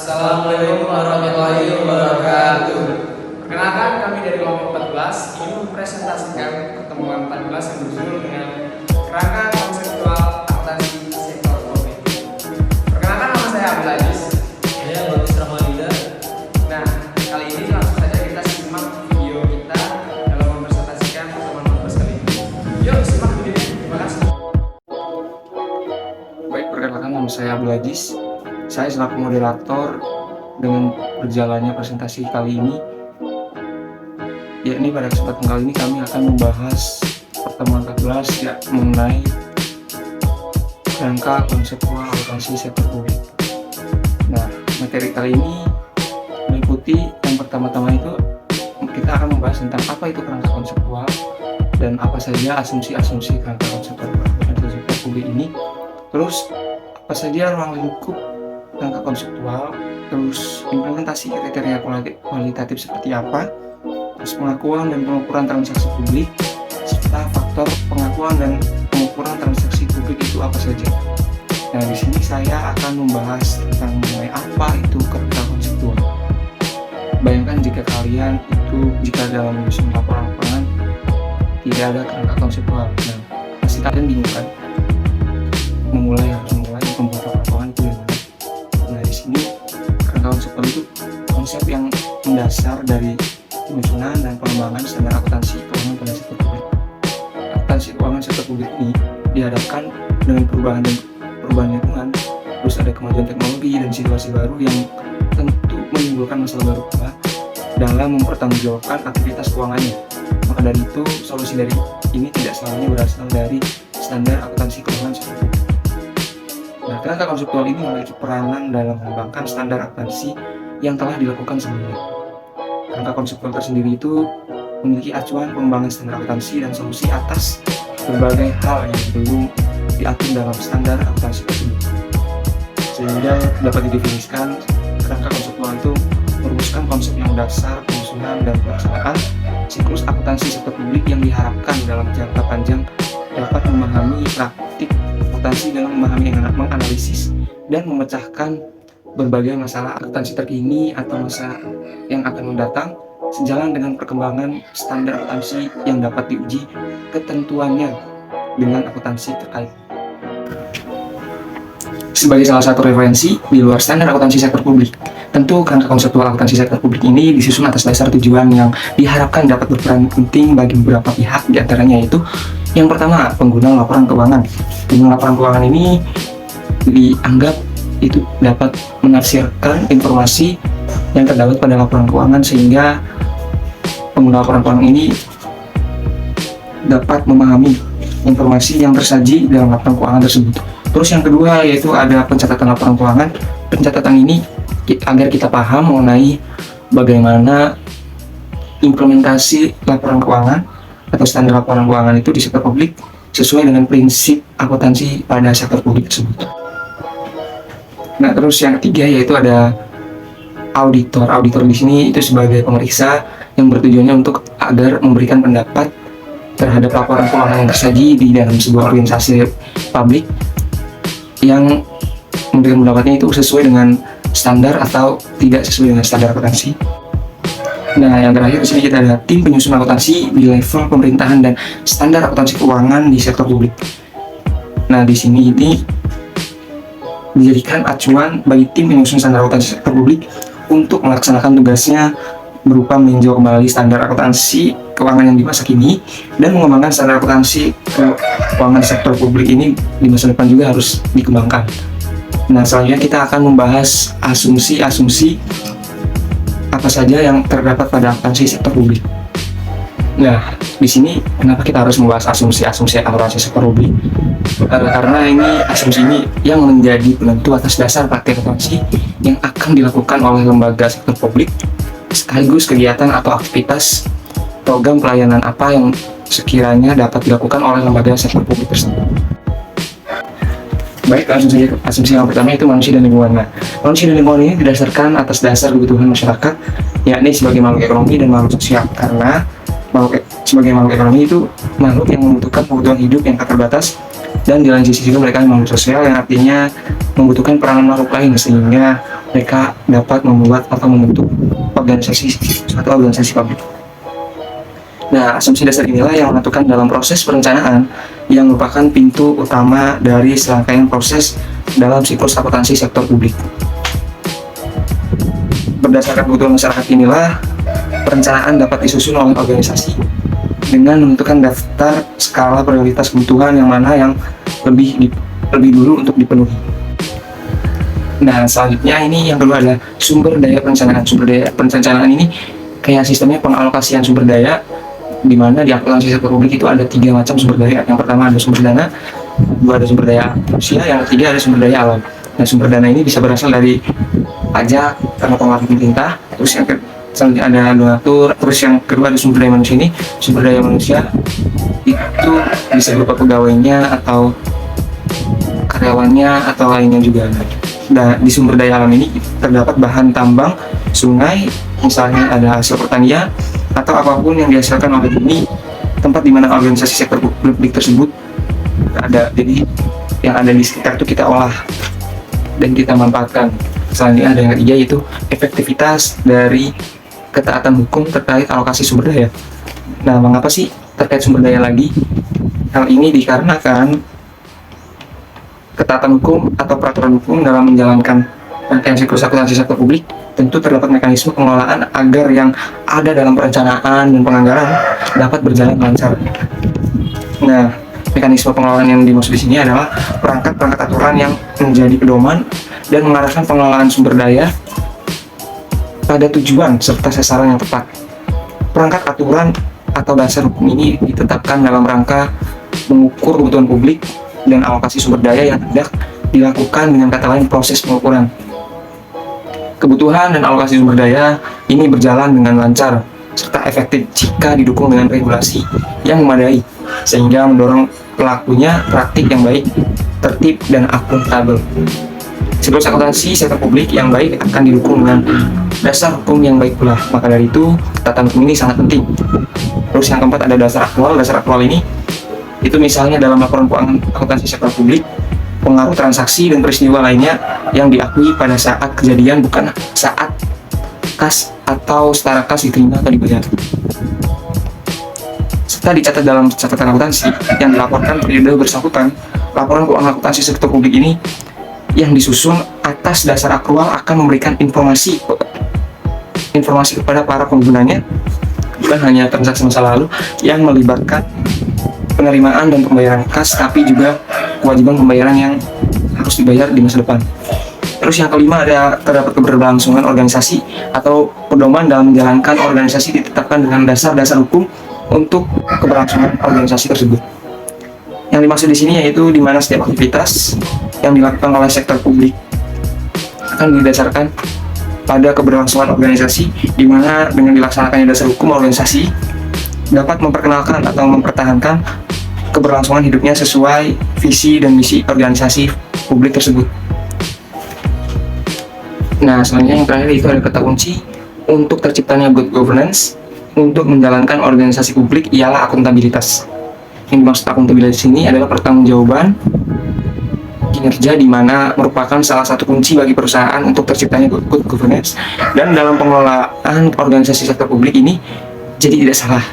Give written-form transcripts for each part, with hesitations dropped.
Assalamualaikum warahmatullahi wabarakatuh. Perkenalkan, kami dari kelompok 14 ingin mempresentasikan pertemuan 14 yang berjudul dengan kerangka konseptual akuntansi sektor publik. Perkenalkan, nama saya Abdul Aziz. Saya Bagus Ramadhan. Nah, kali ini langsung saja kita simak video kita dalam mempresentasikan pertemuan 14 kali ini. Yuk, simak videonya. Terima kasih. Baik, perkenalkan, nama saya Abdul Aziz. Saya selaku moderator dengan berjalannya presentasi kali ini, yakni pada kesempatan kali ini kami akan membahas pertemuan 14 ya, mengenai kerangka konseptual akuntansi sektor publik. Nah, materi kali ini meliputi yang pertama-tama itu kita akan membahas tentang apa itu kerangka konseptual dan apa saja asumsi-asumsi kerangka konseptual akuntansi sektor publik ini. Terus apa saja ruang lingkup kerangka konseptual, terus implementasi kriteria kualitatif seperti apa, terus pengakuan dan pengukuran transaksi publik, serta faktor pengakuan dan pengukuran transaksi publik itu apa saja. Nah, di sini saya akan membahas tentang mengenai apa itu kerangka konseptual. Bayangkan jika dalam menyusun laporan keuangan tidak ada kerangka konseptual, nah pasti kalian bingung kan? Harus memulai pembuat laporan keuangan itu dari mana? Nah, di sini kerangka konseptual itu konsep yang mendasar dari penyusunan dan pengembangan standar akuntansi keuangan pada sektor publik. Akuntansi keuangan sektor publik ini dihadapkan dengan perubahan lingkungan, terus ada kemajuan teknologi dan situasi baru yang tentu menimbulkan masalah baru pula dalam mempertanggungjawabkan aktivitas keuangannya. Maka dari itu, solusi dari ini tidak selamanya berasal dari standar akuntansi keuangan sektor publik. Nah, kerangka konseptual ini memiliki peranan dalam mengembangkan standar akuntansi yang telah dilakukan sebelumnya. Kerangka konseptual tersendiri itu memiliki acuan pengembangan standar akuntansi dan solusi atas berbagai hal yang belum diatur dalam standar akuntansi tersebut. Sehingga dapat didefinisikan, kerangka konseptual itu merumuskan konsep yang dasar penyusunan dan pelaksanaan siklus akuntansi sektor publik yang diharapkan dalam jangka panjang dapat memahami praktik akuntansi dengan memahami menganalisis dan memecahkan berbagai masalah akuntansi terkini atau masa yang akan mendatang sejalan dengan perkembangan standar akuntansi yang dapat diuji ketentuannya dengan akuntansi terkait. Sebagai salah satu referensi di luar standar akuntansi sektor publik, tentu kerangka konseptual akuntansi sektor publik ini disusun atas dasar tujuan yang diharapkan dapat berperan penting bagi beberapa pihak, diantaranya yaitu yang pertama, pengguna laporan keuangan. Pengguna laporan keuangan ini dianggap itu dapat menafsirkan informasi yang terdapat pada laporan keuangan sehingga pengguna laporan keuangan ini dapat memahami informasi yang tersaji dalam laporan keuangan tersebut. Terus yang kedua yaitu ada pencatatan laporan keuangan. Pencatatan ini agar kita paham mengenai bagaimana implementasi laporan keuangan atau standar laporan keuangan itu di sektor publik sesuai dengan prinsip akuntansi pada sektor publik tersebut. Nah, terus yang ketiga yaitu ada auditor. Auditor di sini itu sebagai pemeriksa yang bertujuannya untuk agar memberikan pendapat terhadap laporan keuangan yang tersaji di dalam sebuah organisasi publik yang memberikan pendapatnya itu sesuai dengan standar atau tidak sesuai dengan standar akuntansi. Nah, yang terakhir di sini kita ada tim penyusun akuntansi di level pemerintahan dan standar akuntansi keuangan di sektor publik. Nah, di sini ini dijadikan acuan bagi tim penyusun standar akuntansi sektor publik untuk melaksanakan tugasnya berupa meninjau kembali standar akuntansi keuangan yang di masa kini dan mengembangkan standar akuntansi keuangan sektor publik ini di masa depan juga harus dikembangkan. Nah, selanjutnya kita akan membahas asumsi-asumsi apa saja yang terdapat pada akuntansi sektor publik. Nah, di sini kenapa kita harus membahas asumsi-asumsi akuntansi sektor publik? Karena asumsi ini yang menjadi penentu atas dasar praktik akuntansi yang akan dilakukan oleh lembaga sektor publik, sekaligus kegiatan atau aktivitas program pelayanan apa yang sekiranya dapat dilakukan oleh lembaga sektor publik tersebut. Baik, langsung saja asumsi yang pertama itu manusia dan lingkungan. Nah, manusia dan lingkungan ini didasarkan atas dasar kebutuhan masyarakat, yakni sebagai makhluk ekonomi dan makhluk sosial. Karena sebagai makhluk ekonomi itu makhluk yang membutuhkan kebutuhan hidup yang tak terbatas Dan di lain sisi juga mereka makhluk sosial yang artinya membutuhkan peranan makhluk lain sehingga mereka dapat membuat atau membentuk suatu organisasi publik. Nah, asumsi dasar inilah yang menentukan dalam proses perencanaan yang merupakan pintu utama dari serangkaian proses dalam siklus akuntansi sektor publik. Berdasarkan kebutuhan masyarakat inilah perencanaan dapat disusun oleh organisasi dengan menentukan daftar skala prioritas kebutuhan yang mana yang lebih dulu untuk dipenuhi. Nah, selanjutnya ini yang kedua adalah sumber daya perencanaan. Sumber daya perencanaan ini kayak sistemnya pengalokasian sumber daya, di mana di akuntansi sektor publik itu ada 3 macam sumber daya. Yang pertama ada sumber dana, kedua ada sumber daya manusia, yang ketiga ada sumber daya alam. Nah, sumber dana ini bisa berasal dari pajak karena pengeluaran pemerintah, terus yang selanjutnya ada donatur, terus yang kedua ada sumber daya manusia. Ini sumber daya manusia itu bisa berupa pegawainya atau karyawannya atau lainnya juga. Nah, di sumber daya alam ini terdapat bahan tambang, sungai, misalnya ada hasil pertanian atau apapun yang dihasilkan oleh bumi, tempat di mana organisasi sektor publik tersebut ada. Jadi yang ada di sekitar itu kita olah dan kita manfaatkan. Selanjutnya ada yang ketiga, yaitu efektivitas dari ketaatan hukum terkait alokasi sumber daya. Nah, mengapa sih terkait sumber daya lagi? Hal ini dikarenakan ketaatan hukum atau peraturan hukum dalam menjalankan rangkaian siklus akuntansi sektor publik tentu terdapat mekanisme pengelolaan agar yang ada dalam perencanaan dan penganggaran dapat berjalan lancar. Nah, mekanisme pengelolaan yang dimaksud di sini adalah perangkat-perangkat aturan yang menjadi pedoman dan mengarahkan pengelolaan sumber daya pada tujuan serta sasaran yang tepat. Perangkat aturan atau dasar hukum ini ditetapkan dalam rangka mengukur kebutuhan publik dan alokasi sumber daya yang hendak dilakukan, dengan kata lain proses pengukuran. Kebutuhan dan alokasi sumber daya ini berjalan dengan lancar serta efektif jika didukung dengan regulasi yang memadai, sehingga mendorong pelakunya praktik yang baik, tertib, dan akuntabel. Siklus akuntansi sektor publik yang baik akan didukung dengan dasar hukum yang baik pula. Maka dari itu, ketaatan hukum ini sangat penting. Terus yang keempat ada dasar aktual. Dasar aktual ini itu misalnya dalam laporan keuangan akuntansi sektor publik, pengaruh transaksi dan peristiwa lainnya yang diakui pada saat kejadian, bukan saat kas atau setara kas diterima atau dibayar. Serta dicatat dalam catatan akuntansi yang dilaporkan periode bersangkutan. Laporan keuangan akuntansi sektor publik ini yang disusun atas dasar akrual akan memberikan informasi kepada para penggunanya, bukan hanya transaksi masa lalu yang melibatkan penerimaan dan pembayaran kas, tapi juga kewajiban pembayaran yang harus dibayar di masa depan. Terus yang kelima ada terdapat keberlangsungan organisasi atau pedoman dalam menjalankan organisasi ditetapkan dengan dasar-dasar hukum untuk keberlangsungan organisasi tersebut. Yang dimaksud di sini yaitu di mana setiap aktivitas yang dilakukan oleh sektor publik akan didasarkan pada keberlangsungan organisasi, di mana dengan dilaksanakannya dasar hukum organisasi dapat memperkenalkan atau mempertahankan keberlangsungan hidupnya sesuai visi dan misi organisasi publik tersebut. Nah, selanjutnya yang terakhir itu ada kata kunci untuk terciptanya good governance untuk menjalankan organisasi publik ialah akuntabilitas. Yang dimaksud akuntabilitas ini adalah pertanggungjawaban kinerja, di mana merupakan salah satu kunci bagi perusahaan untuk terciptanya good governance. Dan dalam pengelolaan organisasi sektor publik ini jadi tidak salah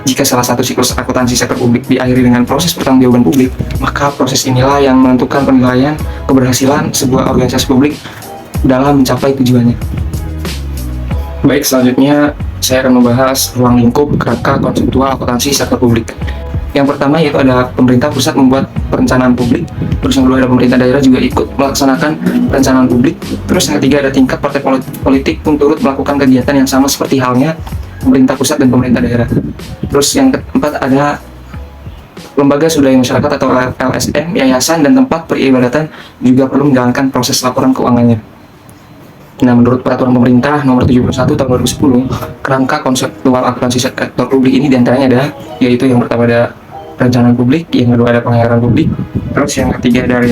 jika salah satu siklus akuntansi sektor publik diakhiri dengan proses pertanggungjawaban publik, maka proses inilah yang menentukan penilaian keberhasilan sebuah organisasi publik dalam mencapai tujuannya. Baik, selanjutnya saya akan membahas ruang lingkup kerangka konseptual akuntansi sektor publik. Yang pertama yaitu ada pemerintah pusat membuat perencanaan publik, terus yang kedua ada pemerintah daerah juga ikut melaksanakan perencanaan publik, terus yang ketiga ada tingkat partai politik pun turut melakukan kegiatan yang sama seperti halnya pemerintah pusat dan pemerintah daerah. Terus yang keempat ada lembaga swadaya masyarakat atau LSM, yayasan, dan tempat peribadatan juga perlu menjalankan proses laporan keuangannya. Nah, menurut peraturan pemerintah nomor 71 tahun 2010, kerangka konseptual akuntansi sektor publik ini diantaranya ada, yaitu yang pertama ada perencanaan publik, yang kedua ada penganggaran publik, terus yang ketiga ada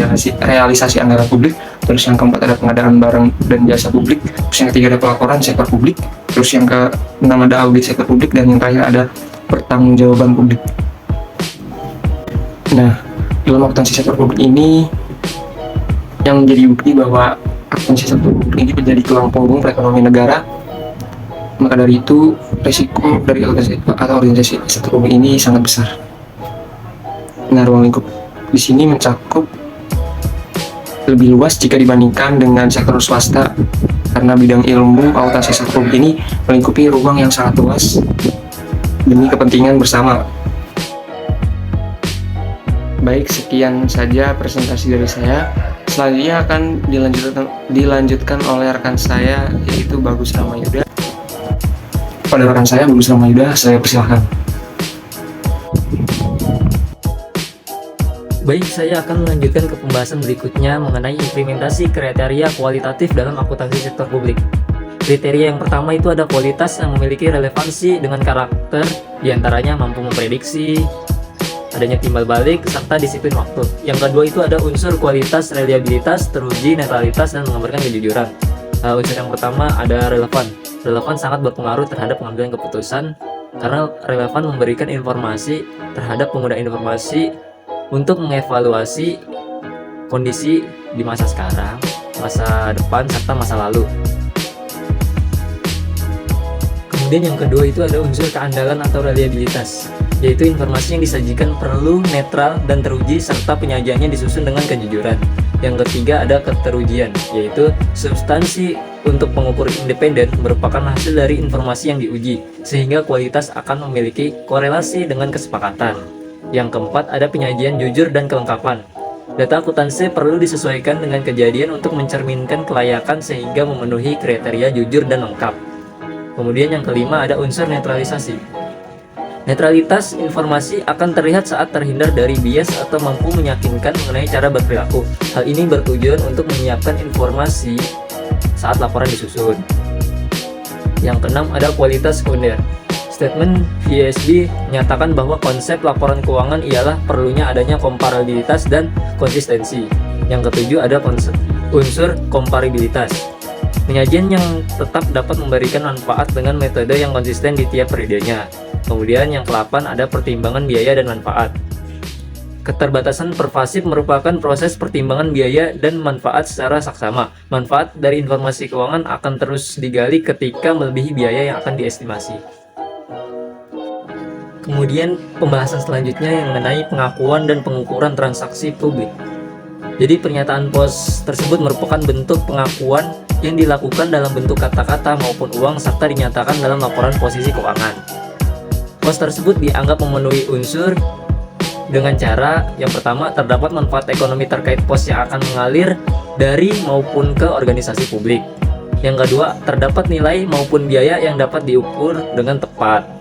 realisasi anggaran publik, terus yang keempat ada pengadaan barang dan jasa publik, terus yang ketiga ada pelaporan sektor publik, terus yang keenam ada audit sektor publik, dan yang terakhir ada pertanggungjawaban publik. Nah, Ilmu akuntansi sektor publik ini yang menjadi bukti bahwa akuntansi sektor publik ini menjadi tulang punggung perekonomian negara. Maka dari itu, resiko dari organisasi sektor publik ini sangat besar. Nah, ruang lingkup di sini mencakup lebih luas jika dibandingkan dengan sektor swasta, karena bidang ilmu akuntansi sektor publik ini melingkupi ruang yang sangat luas demi kepentingan bersama. Baik, sekian saja presentasi dari saya. Selanjutnya akan dilanjutkan oleh rekan saya, yaitu Bagus Ramayuda. Pada rekan saya, Bagus Ramayuda, saya persilahkan. Baik, saya akan melanjutkan ke pembahasan berikutnya mengenai implementasi kriteria kualitatif dalam akuntansi sektor publik. Kriteria yang pertama itu ada kualitas yang memiliki relevansi dengan karakter, diantaranya mampu memprediksi, adanya timbal balik, serta disiplin waktu. Yang kedua itu ada unsur kualitas, reliabilitas, teruji, netralitas, dan menggambarkan kejujuran. Unsur yang pertama ada relevan. Relevan sangat berpengaruh terhadap pengambilan keputusan, karena relevan memberikan informasi terhadap pengguna informasi untuk mengevaluasi kondisi di masa sekarang, masa depan, serta masa lalu. Kemudian yang kedua itu ada unsur keandalan atau reliabilitas, yaitu informasi yang disajikan perlu netral dan teruji, serta penyajiannya disusun dengan kejujuran. Yang ketiga ada keterujian, yaitu substansi untuk pengukur independen merupakan hasil dari informasi yang diuji, sehingga kualitas akan memiliki korelasi dengan kesepakatan. Yang keempat ada penyajian jujur dan kelengkapan. Data akuntansi perlu disesuaikan dengan kejadian untuk mencerminkan kelayakan sehingga memenuhi kriteria jujur dan lengkap. Kemudian yang kelima ada unsur netralisasi. Netralitas informasi akan terlihat saat terhindar dari bias atau mampu meyakinkan mengenai cara berperilaku. Hal ini bertujuan untuk menyiapkan informasi saat laporan disusun. Yang keenam ada kualitas sekunder. Statement VSB menyatakan bahwa konsep laporan keuangan ialah perlunya adanya komparabilitas dan konsistensi. Yang ketujuh ada unsur komparabilitas. Penyajian yang tetap dapat memberikan manfaat dengan metode yang konsisten di tiap periodenya. Kemudian yang ke-8 ada pertimbangan biaya dan manfaat. Keterbatasan pervasif merupakan proses pertimbangan biaya dan manfaat secara saksama. Manfaat dari informasi keuangan akan terus digali ketika melebihi biaya yang akan diestimasi. Kemudian pembahasan selanjutnya yang mengenai pengakuan dan pengukuran transaksi publik. Jadi pernyataan pos tersebut merupakan bentuk pengakuan yang dilakukan dalam bentuk kata-kata maupun uang serta dinyatakan dalam laporan posisi keuangan. Pos tersebut dianggap memenuhi unsur dengan cara yang pertama terdapat manfaat ekonomi terkait pos yang akan mengalir dari maupun ke organisasi publik. Yang kedua terdapat nilai maupun biaya yang dapat diukur dengan tepat.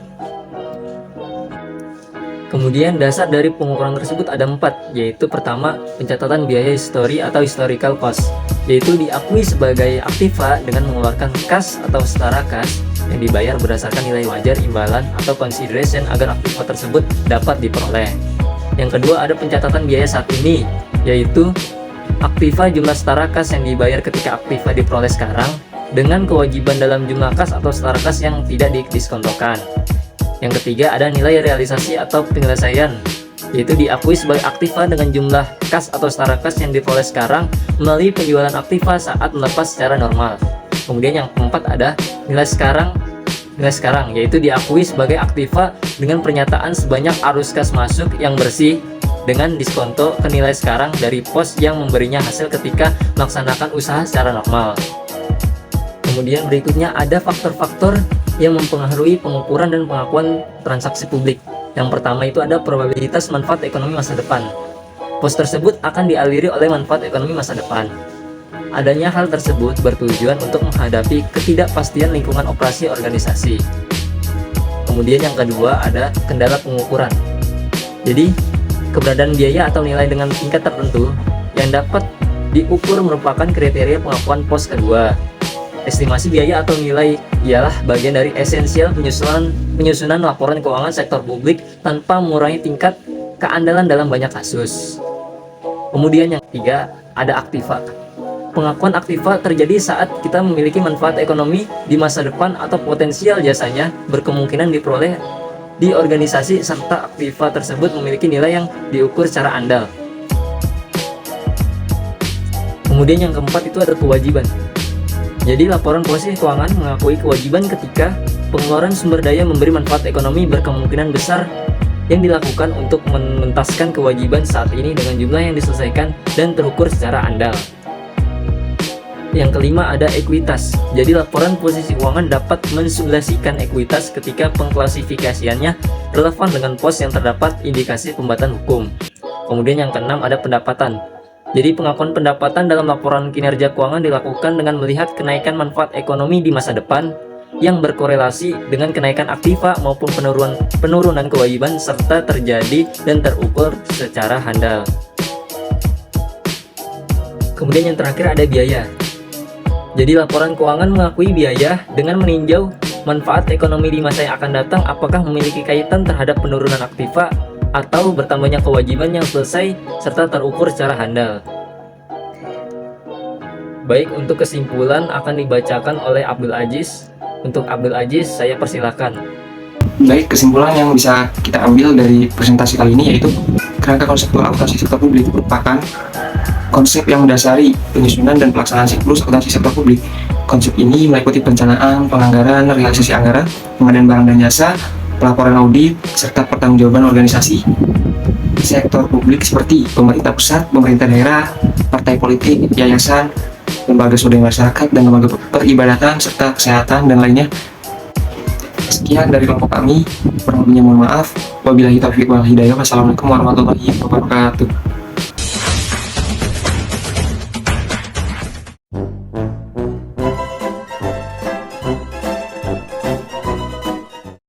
Kemudian dasar dari pengukuran tersebut ada 4, yaitu pertama pencatatan biaya histori atau historical cost, yaitu diakui sebagai aktiva dengan mengeluarkan kas atau setara kas yang dibayar berdasarkan nilai wajar imbalan atau consideration agar aktiva tersebut dapat diperoleh. Yang kedua ada pencatatan biaya saat ini, yaitu aktiva jumlah setara kas yang dibayar ketika aktiva diperoleh sekarang dengan kewajiban dalam jumlah kas atau setara kas yang tidak didiskontokan. Yang ketiga ada nilai realisasi atau penyelesaian, yaitu diakui sebagai aktiva dengan jumlah kas atau setara kas yang diperoleh sekarang melalui penjualan aktiva saat melepas secara normal. Kemudian yang keempat ada nilai sekarang, yaitu diakui sebagai aktiva dengan pernyataan sebanyak arus kas masuk yang bersih dengan diskonto ke nilai sekarang dari pos yang memberinya hasil ketika melaksanakan usaha secara normal. Kemudian berikutnya ada faktor-faktor yang mempengaruhi pengukuran dan pengakuan transaksi publik. Yang pertama itu ada probabilitas manfaat ekonomi masa depan. Pos tersebut akan dialiri oleh manfaat ekonomi masa depan. Adanya hal tersebut bertujuan untuk menghadapi ketidakpastian lingkungan operasi organisasi. Kemudian yang kedua ada kendala pengukuran. Jadi keberadaan biaya atau nilai dengan tingkat tertentu yang dapat diukur merupakan kriteria pengakuan pos kedua. Estimasi biaya atau nilai ialah bagian dari esensial penyusunan laporan keuangan sektor publik tanpa mengurangi tingkat keandalan dalam banyak kasus. Kemudian yang ketiga ada aktiva. Pengakuan aktiva terjadi saat kita memiliki manfaat ekonomi di masa depan atau potensial jasanya berkemungkinan diperoleh di organisasi serta aktiva tersebut memiliki nilai yang diukur secara andal. Kemudian yang keempat itu ada kewajiban. Jadi laporan posisi keuangan mengakui kewajiban ketika pengeluaran sumber daya memberi manfaat ekonomi berkemungkinan besar yang dilakukan untuk menuntaskan kewajiban saat ini dengan jumlah yang diselesaikan dan terukur secara andal. Yang kelima ada ekuitas. Jadi laporan posisi keuangan dapat mensublasikan ekuitas ketika pengklasifikasiannya relevan dengan pos yang terdapat indikasi pembuatan hukum. Kemudian yang keenam ada pendapatan. Jadi pengakuan pendapatan dalam laporan kinerja keuangan dilakukan dengan melihat kenaikan manfaat ekonomi di masa depan yang berkorelasi dengan kenaikan aktiva maupun penurunan kewajiban serta terjadi dan terukur secara handal. Kemudian yang terakhir ada biaya. Jadi laporan keuangan mengakui biaya dengan meninjau manfaat ekonomi di masa yang akan datang apakah memiliki kaitan terhadap penurunan aktiva atau bertambahnya kewajiban yang selesai serta terukur secara handal. Baik, untuk kesimpulan akan dibacakan oleh Abdul Aziz. Untuk Abdul Aziz, saya persilakan. Baik, kesimpulan yang bisa kita ambil dari presentasi kali ini yaitu kerangka konseptual akuntansi sektor publik merupakan konsep yang mendasari penyusunan dan pelaksanaan siklus akuntansi sektor publik. Konsep ini meliputi perencanaan, penganggaran, realisasi anggaran, pengadaan barang dan jasa, pelaporan audit, serta pertanggungjawaban organisasi sektor publik seperti pemerintah pusat, pemerintah daerah, partai politik, yayasan, lembaga swadaya masyarakat, dan lembaga peribadatan, serta kesehatan dan lainnya. Sekian dari kelompok kami, kurang lebihnya mohon maaf. Wabillahi taufiq wal hidayah. Wassalamualaikum warahmatullahi wabarakatuh.